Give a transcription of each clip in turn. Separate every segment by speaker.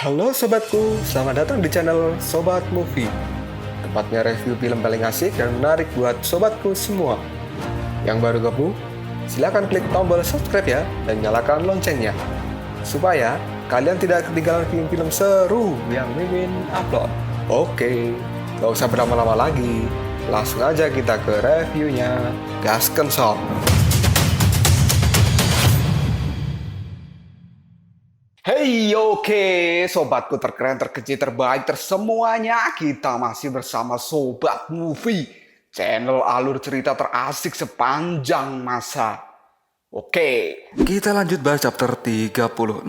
Speaker 1: Halo sobatku, selamat datang di channel Sobat Movie. Tempatnya review film paling asik dan menarik buat sobatku semua. Yang baru gabung, silakan klik tombol subscribe ya dan nyalakan loncengnya. Supaya kalian tidak ketinggalan film-film seru yang Mimin upload. Oke, gak usah berlama-lama lagi. Langsung aja kita ke reviewnya. Gasken sob. Hey, oke, sobatku terkeren, terkecil, terbaik, tersemuanya. Kita masih bersama Sobat Movie, channel alur cerita terasik sepanjang masa. Oke, kita lanjut bahas chapter 36.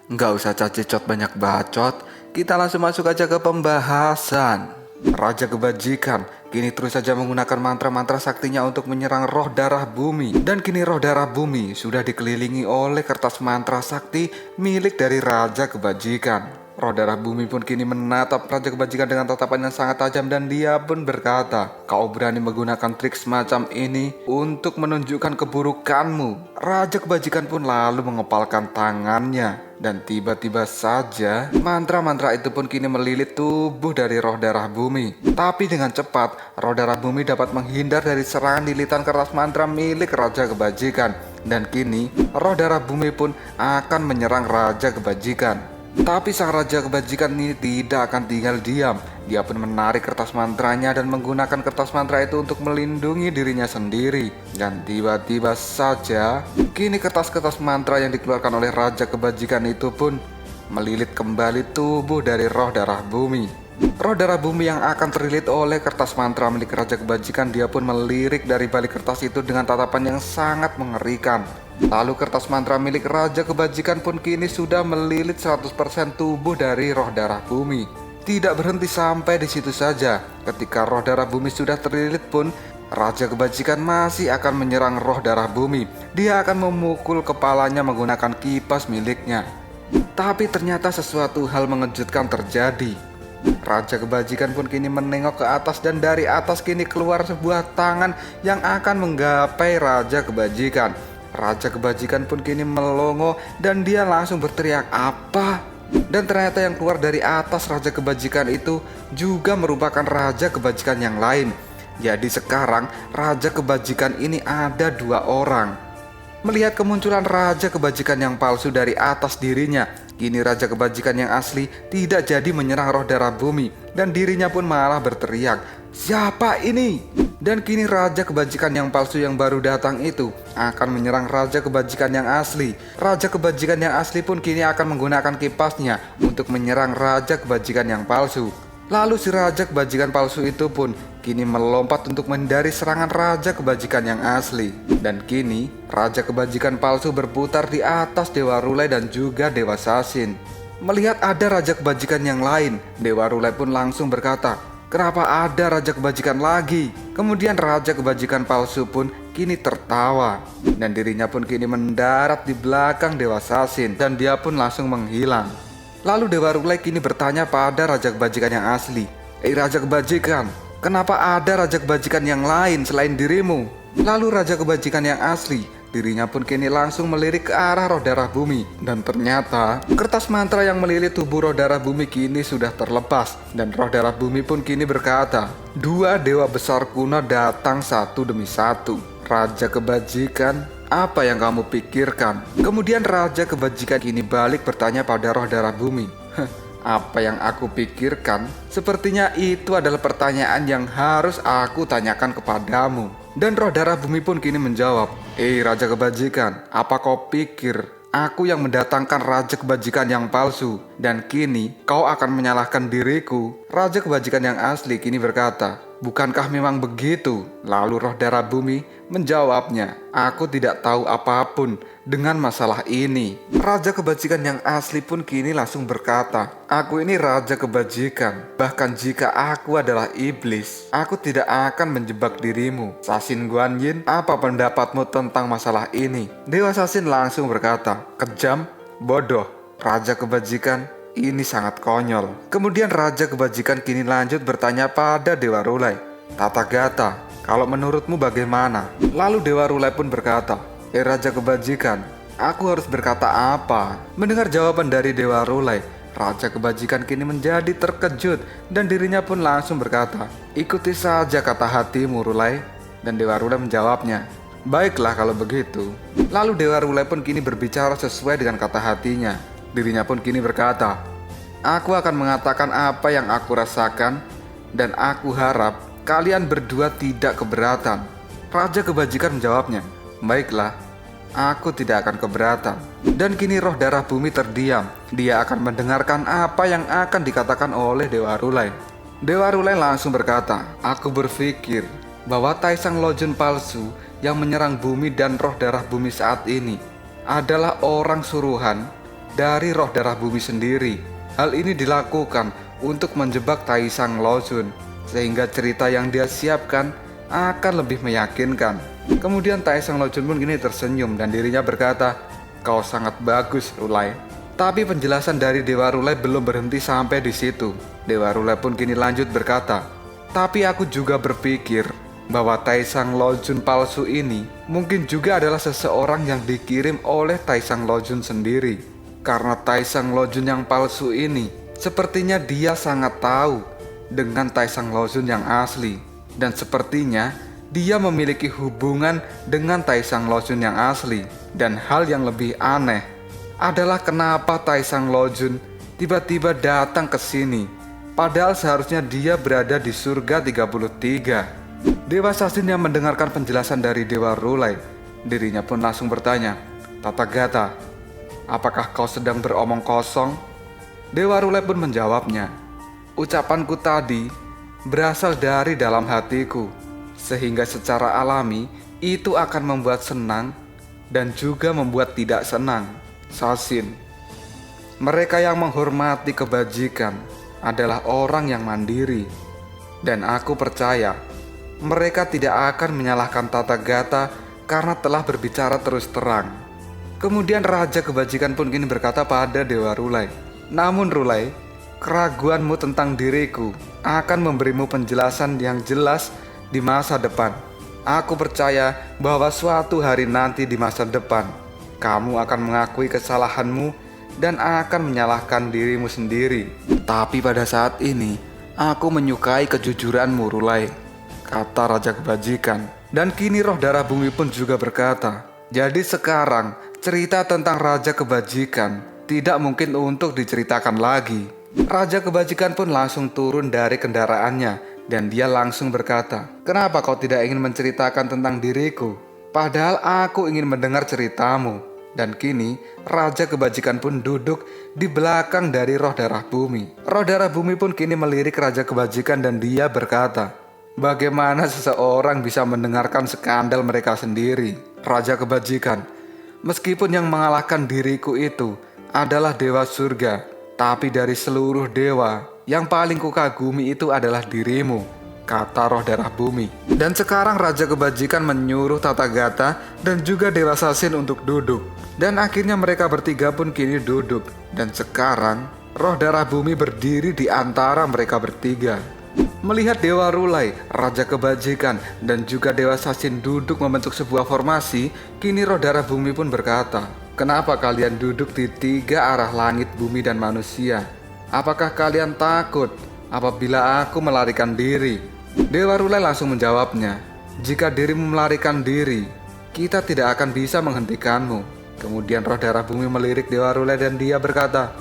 Speaker 1: Nggak usah cacicot banyak bacot, kita langsung masuk aja ke pembahasan. Raja Kebajikan kini terus saja menggunakan mantra-mantra saktinya untuk menyerang roh darah bumi. Dan kini roh darah bumi sudah dikelilingi oleh kertas mantra sakti milik dari Raja Kebajikan. Roh darah bumi pun kini menatap Raja Kebajikan dengan tatapan yang sangat tajam dan dia pun berkata, "Kau berani menggunakan trik semacam ini untuk menunjukkan keburukanmu." Raja Kebajikan pun lalu mengepalkan tangannya. Dan tiba-tiba saja mantra-mantra itu pun kini melilit tubuh dari roh darah bumi. Tapi dengan cepat roh darah bumi dapat menghindar dari serangan lilitan kertas mantra milik Raja Kebajikan. Dan kini roh darah bumi pun akan menyerang Raja Kebajikan. Tapi sang Raja Kebajikan ini tidak akan tinggal diam. Dia pun menarik kertas mantranya dan menggunakan kertas mantra itu untuk melindungi dirinya sendiri. Dan tiba-tiba saja kini kertas-kertas mantra yang dikeluarkan oleh Raja Kebajikan itu pun melilit kembali tubuh dari roh darah bumi. Roh darah bumi yang akan terlilit oleh kertas mantra milik Raja Kebajikan, dia pun melirik dari balik kertas itu dengan tatapan yang sangat mengerikan. Lalu kertas mantra milik Raja Kebajikan pun kini sudah melilit 100% tubuh dari roh darah bumi. Tidak berhenti sampai di situ saja. Ketika roh darah bumi sudah terlilit pun, Raja Kebajikan masih akan menyerang roh darah bumi. Dia akan memukul kepalanya menggunakan kipas miliknya. Tapi ternyata sesuatu hal mengejutkan terjadi. Raja Kebajikan pun kini menengok ke atas dan dari atas kini keluar sebuah tangan yang akan menggapai Raja Kebajikan. Raja Kebajikan pun kini melongo dan dia langsung berteriak, "Apa?" Dan ternyata yang keluar dari atas Raja Kebajikan itu juga merupakan Raja Kebajikan yang lain. Jadi sekarang Raja Kebajikan ini ada dua orang. Melihat kemunculan Raja Kebajikan yang palsu dari atas dirinya, kini Raja Kebajikan yang asli tidak jadi menyerang roh darah bumi dan dirinya pun malah berteriak, "Siapa ini?" Dan kini Raja Kebajikan yang palsu yang baru datang itu akan menyerang Raja Kebajikan yang asli. Raja Kebajikan yang asli pun kini akan menggunakan kipasnya untuk menyerang Raja Kebajikan yang palsu. Lalu si Raja Kebajikan palsu itu pun kini melompat untuk menghindari serangan Raja Kebajikan yang asli. Dan kini Raja Kebajikan palsu berputar di atas Dewa Rulai dan juga Dewa Sasin. Melihat ada Raja Kebajikan yang lain, Dewa Rulai pun langsung berkata, "Kenapa ada Raja Kebajikan lagi?" Kemudian Raja Kebajikan palsu pun kini tertawa. Dan dirinya pun kini mendarat di belakang Dewa Sasin dan dia pun langsung menghilang. Lalu Dewa Rulai kini bertanya pada Raja Kebajikan yang asli, Raja Kebajikan, kenapa ada Raja Kebajikan yang lain selain dirimu?" Lalu Raja Kebajikan yang asli, dirinya pun kini langsung melirik ke arah roh darah bumi. Dan ternyata kertas mantra yang melilit tubuh roh darah bumi kini sudah terlepas. Dan roh darah bumi pun kini berkata, "Dua dewa besar kuno datang satu demi satu. Raja Kebajikan, apa yang kamu pikirkan?" Kemudian Raja Kebajikan kini balik bertanya pada roh darah bumi, "Apa yang aku pikirkan? Sepertinya itu adalah pertanyaan yang harus aku tanyakan kepadamu." Dan roh darah bumi pun kini menjawab, Raja Kebajikan, apa kau pikir aku yang mendatangkan Raja Kebajikan yang palsu dan kini kau akan menyalahkan diriku?" Raja Kebajikan yang asli kini berkata, "Bukankah memang begitu?" Lalu roh darah bumi menjawabnya, "Aku tidak tahu apapun dengan masalah ini." Raja Kebajikan yang asli pun kini langsung berkata, "Aku ini Raja Kebajikan. Bahkan jika aku adalah iblis, aku tidak akan menjebak dirimu. Sasin Guanyin, apa pendapatmu tentang masalah ini?" Dewa Sasin langsung berkata, "Kejam, bodoh, Raja Kebajikan, ini sangat konyol." Kemudian Raja Kebajikan kini lanjut bertanya pada Dewa Rulai, "Tata Gata, kalau menurutmu bagaimana?" Lalu Dewa Rulai pun berkata, Raja Kebajikan, aku harus berkata apa?" Mendengar jawaban dari Dewa Rulai,
Speaker 2: Raja Kebajikan kini menjadi terkejut dan dirinya pun langsung berkata, "Ikuti saja kata hatimu, Rulai." Dan Dewa Rulai menjawabnya, "Baiklah kalau begitu." Lalu Dewa Rulai pun kini berbicara sesuai dengan kata hatinya. Dirinya pun kini berkata, "Aku akan mengatakan apa yang aku rasakan dan aku harap kalian berdua tidak keberatan." Raja Kebajikan menjawabnya, "Baiklah, aku tidak akan keberatan." Dan kini roh darah bumi terdiam. Dia akan mendengarkan apa yang akan dikatakan oleh Dewa Rulai. Dewa Rulai langsung berkata, "Aku berpikir bahwa Taisang Lojun palsu yang menyerang bumi dan roh darah bumi saat ini adalah orang suruhan dari roh darah bumi sendiri. Hal ini dilakukan untuk menjebak Taisang Lojun, sehingga cerita yang dia siapkan akan lebih meyakinkan." Kemudian Taisang Lojun pun kini tersenyum dan dirinya berkata, "Kau sangat bagus, Rulai." Tapi penjelasan dari Dewa Rulai belum berhenti sampai di situ. Dewa Rulai pun kini lanjut berkata, "Tapi aku juga berpikir bahwa Taisang Lojun palsu ini mungkin juga adalah seseorang yang dikirim oleh Taisang Lojun sendiri. Karena Taisang Lojun yang palsu ini sepertinya dia sangat tahu dengan Taisang Lojun yang asli, dan sepertinya dia memiliki hubungan dengan Taisang Lojun yang asli. Dan hal yang lebih aneh adalah kenapa Taisang Lojun tiba-tiba datang ke sini, padahal seharusnya dia berada di surga 33. Dewa Sasin yang mendengarkan penjelasan dari Dewa Rulai, dirinya pun langsung bertanya, "Tathagata, apakah kau sedang beromong kosong?" Dewa Rulai pun menjawabnya, "Ucapanku tadi berasal dari dalam hatiku, sehingga secara alami itu akan membuat senang dan juga membuat tidak senang. Sasin, mereka yang menghormati kebajikan adalah orang yang mandiri, dan aku percaya mereka tidak akan menyalahkan Tathagata karena telah berbicara terus terang." Kemudian Raja Kebajikan pun kini berkata pada Dewa Rulai, "Namun Rulai, keraguanmu tentang diriku akan memberimu penjelasan yang jelas di masa depan. Aku percaya bahwa suatu hari nanti di masa depan, kamu akan mengakui kesalahanmu dan akan menyalahkan dirimu sendiri. Tapi pada saat ini, aku menyukai kejujuranmu, Rulai," kata Raja Kebajikan. Dan kini roh darah bumi pun juga berkata, "Jadi sekarang cerita tentang Raja Kebajikan tidak mungkin untuk diceritakan lagi." Raja Kebajikan pun langsung turun dari kendaraannya dan dia langsung berkata, "Kenapa kau tidak ingin menceritakan tentang diriku? Padahal aku ingin mendengar ceritamu." Dan kini Raja Kebajikan pun duduk di belakang dari roh darah bumi. Roh darah bumi pun kini melirik Raja Kebajikan dan dia berkata, "Bagaimana seseorang bisa mendengarkan skandal mereka sendiri? Raja Kebajikan, meskipun yang mengalahkan diriku itu adalah dewa surga, tapi dari seluruh dewa yang paling kukagumi itu adalah dirimu," kata roh darah bumi. Dan sekarang Raja Kebajikan menyuruh Tathagata dan juga Dewa Sasin untuk duduk. Dan akhirnya mereka bertiga pun kini duduk. Dan sekarang roh darah bumi berdiri di antara mereka bertiga. Melihat Dewa Rulai, Raja Kebajikan, dan juga Dewa Sasin duduk membentuk sebuah formasi, kini roh darah bumi pun berkata, "Kenapa kalian duduk di tiga arah langit, bumi, dan manusia? Apakah kalian takut apabila aku melarikan diri?" Dewa Rulai langsung menjawabnya, "Jika dirimu melarikan diri, kita tidak akan bisa menghentikanmu." Kemudian roh darah bumi melirik Dewa Rulai dan dia berkata,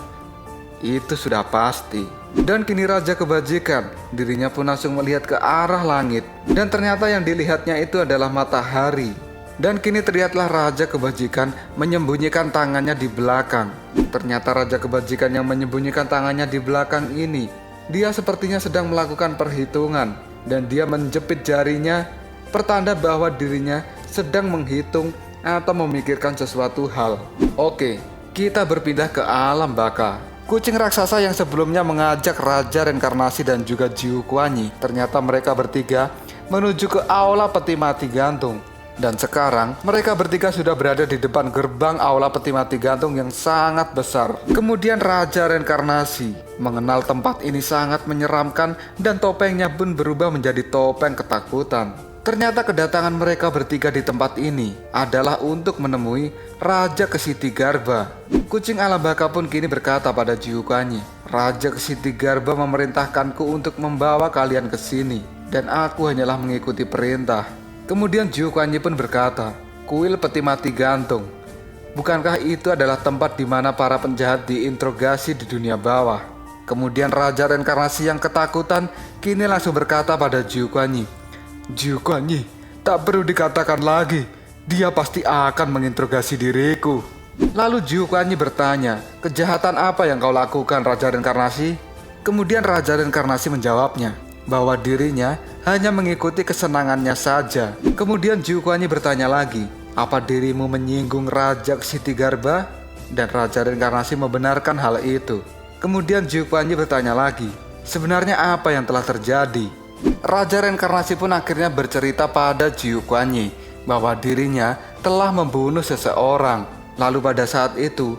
Speaker 2: "Itu sudah pasti." Dan kini Raja Kebajikan, dirinya pun langsung melihat ke arah langit. Dan ternyata yang dilihatnya itu adalah matahari. Dan kini terlihatlah Raja Kebajikan menyembunyikan tangannya di belakang. Ternyata Raja Kebajikan yang menyembunyikan tangannya di belakang ini, dia sepertinya sedang melakukan perhitungan. Dan dia menjepit jarinya, pertanda bahwa dirinya sedang menghitung atau memikirkan sesuatu hal. Oke, kita berpindah ke alam baka. Kucing raksasa yang sebelumnya mengajak Raja Reinkarnasi dan juga Jiu Kuanyi, ternyata mereka bertiga menuju ke aula peti mati gantung. Dan sekarang mereka bertiga sudah berada di depan gerbang aula peti mati gantung yang sangat besar. Kemudian Raja Reinkarnasi mengenal tempat ini sangat menyeramkan dan topengnya pun berubah menjadi topeng ketakutan. Ternyata kedatangan mereka bertiga di tempat ini adalah untuk menemui Raja Ksitigarba. Kucing alam baka pun kini berkata pada Jiuquanyi, Raja Ksitigarba memerintahkanku untuk membawa kalian ke sini, dan aku hanyalah mengikuti perintah. Kemudian Jiuquanyi pun berkata, kuil peti mati gantung. Bukankah itu adalah tempat di mana para penjahat diinterogasi di dunia bawah? Kemudian Raja Reinkarnasi yang ketakutan kini langsung berkata pada Jiuquanyi, Jiuquanyi, tak perlu dikatakan lagi, dia pasti akan menginterogasi diriku. Lalu Jiuquanyi bertanya, kejahatan apa yang kau lakukan Raja Reinkarnasi? Kemudian Raja Reinkarnasi menjawabnya, bahwa dirinya hanya mengikuti kesenangannya saja. Kemudian Jiuquanyi bertanya lagi, apa dirimu menyinggung Raja Ksitigarba? Dan Raja Reinkarnasi membenarkan hal itu. Kemudian Jiuquanyi bertanya lagi, sebenarnya apa yang telah terjadi? Raja Reinkarnasi pun akhirnya bercerita pada Jiuquanyi bahwa dirinya telah membunuh seseorang. Lalu pada saat itu,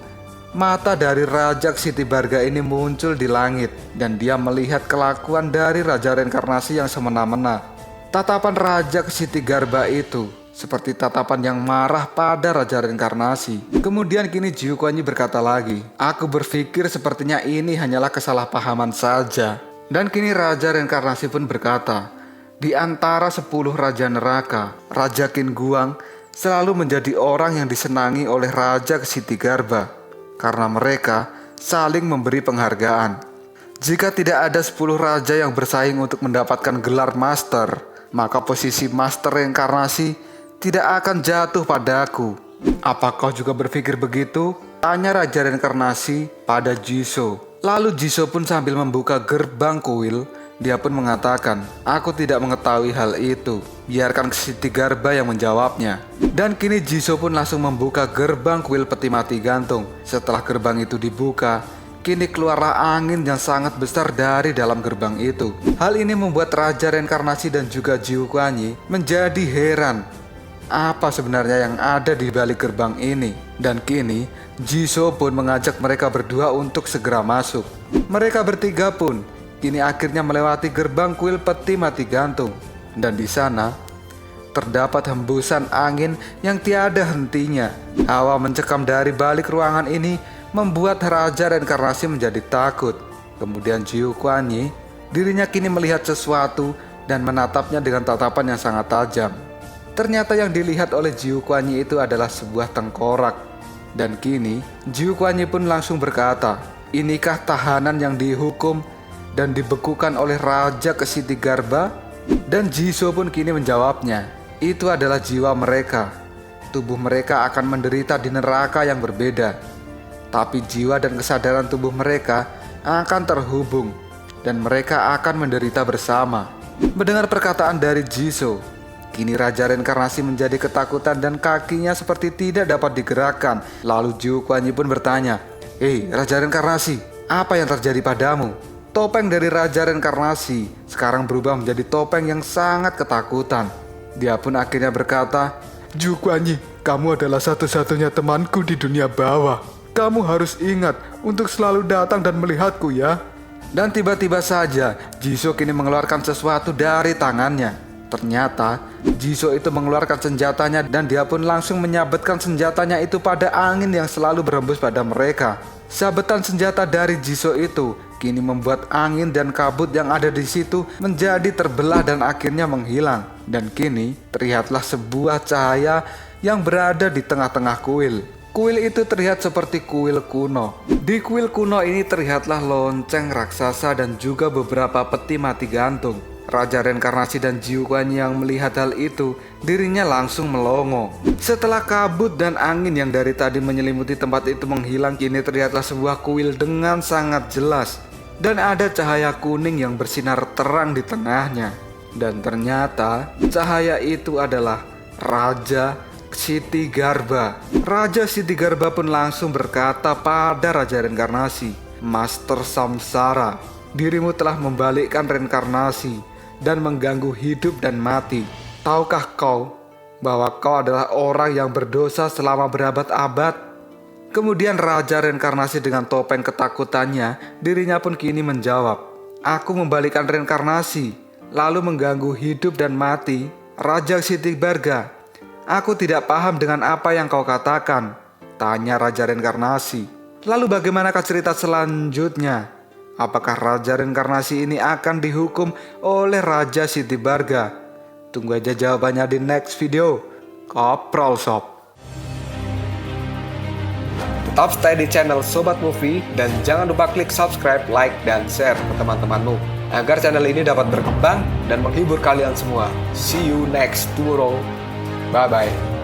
Speaker 2: mata dari Raja Ksitibarga ini muncul di langit dan dia melihat kelakuan dari Raja Reinkarnasi yang semena-mena. Tatapan Raja Ksitigarba itu seperti tatapan yang marah pada Raja Reinkarnasi. Kemudian kini Jiuquanyi berkata lagi, aku berpikir sepertinya ini hanyalah kesalahpahaman saja. Dan kini Raja Reinkarnasi pun berkata, di antara 10 Raja Neraka, Raja Qin Guang selalu menjadi orang yang disenangi oleh Raja Ksitigarba karena mereka saling memberi penghargaan. Jika tidak ada 10 raja yang bersaing untuk mendapatkan gelar Master, maka posisi Master Reinkarnasi tidak akan jatuh padaku. Apa kau juga berpikir begitu? Tanya Raja Reinkarnasi pada Jisoo. Lalu Jisoo pun sambil membuka gerbang kuil, dia pun mengatakan, aku tidak mengetahui hal itu. Biarkan Ksitigarba yang menjawabnya. Dan kini Jisoo pun langsung membuka gerbang kuil peti mati gantung. Setelah gerbang itu dibuka, kini keluarlah angin yang sangat besar dari dalam gerbang itu. Hal ini membuat Raja Reinkarnasi dan juga Jiuquanyi menjadi heran. Apa sebenarnya yang ada di balik gerbang ini? Dan kini Jisoo pun mengajak mereka berdua untuk segera masuk. Mereka bertiga pun kini akhirnya melewati gerbang kuil peti mati gantung. Dan di sana terdapat hembusan angin yang tiada hentinya. Hawa mencekam dari balik ruangan ini membuat Raja Reinkarnasi menjadi takut. Kemudian Jiuquanyi, dirinya kini melihat sesuatu dan menatapnya dengan tatapan yang sangat tajam. Ternyata yang dilihat oleh Jiuquanyi itu adalah sebuah tengkorak. Dan kini Jiuquanyi pun langsung berkata, inikah tahanan yang dihukum dan dibekukan oleh Raja Ksitigarba? Dan Jisoo pun kini menjawabnya, itu adalah jiwa mereka. Tubuh mereka akan menderita di neraka yang berbeda, tapi jiwa dan kesadaran tubuh mereka akan terhubung dan mereka akan menderita bersama. Mendengar perkataan dari Jisoo, kini Raja Reinkarnasi menjadi ketakutan dan kakinya seperti tidak dapat digerakkan. Lalu Jiuquanyi pun bertanya, hei Raja Reinkarnasi, apa yang terjadi padamu? Topeng dari Raja Reinkarnasi sekarang berubah menjadi topeng yang sangat ketakutan. Dia pun akhirnya berkata, Jiuquanyi, kamu adalah satu-satunya temanku di dunia bawah. Kamu harus ingat untuk selalu datang dan melihatku ya. Dan tiba-tiba saja Jisoo kini mengeluarkan sesuatu dari tangannya. Ternyata Jisoo itu mengeluarkan senjatanya dan dia pun langsung menyabetkan senjatanya itu pada angin yang selalu berhembus pada mereka. Sabetan senjata dari Jisoo itu kini membuat angin dan kabut yang ada di situ menjadi terbelah dan akhirnya menghilang. Dan kini terlihatlah sebuah cahaya yang berada di tengah-tengah kuil. Kuil itu terlihat seperti kuil kuno. Di kuil kuno ini terlihatlah lonceng raksasa dan juga beberapa peti mati gantung. Raja Reinkarnasi dan Jiuquanyi yang melihat hal itu, dirinya langsung melongo. Setelah kabut dan angin yang dari tadi menyelimuti tempat itu menghilang, kini terlihatlah sebuah kuil dengan sangat jelas. Dan ada cahaya kuning yang bersinar terang di tengahnya. Dan ternyata cahaya itu adalah Raja Ksitigarba. Raja Ksitigarba pun langsung berkata pada Raja Reinkarnasi, Master Samsara, dirimu telah membalikkan reinkarnasi dan mengganggu hidup dan mati. Tahukah kau bahwa kau adalah orang yang berdosa selama berabad-abad? Kemudian Raja Reinkarnasi dengan topeng ketakutannya, dirinya pun kini menjawab, aku membalikkan reinkarnasi, lalu mengganggu hidup dan mati. Raja Ksitibarga, aku tidak paham dengan apa yang kau katakan. Tanya Raja Reinkarnasi. Lalu bagaimanakah cerita selanjutnya? Apakah Raja Reinkarnasi ini akan dihukum oleh Raja Siti Barga? Tunggu aja jawabannya di next video. Kaprol Sob.
Speaker 1: Tetap stay di channel Sobat Movie dan jangan lupa klik subscribe, like, dan share ke teman-temanmu agar channel ini dapat berkembang dan menghibur kalian semua. See you next tomorrow. Bye-bye.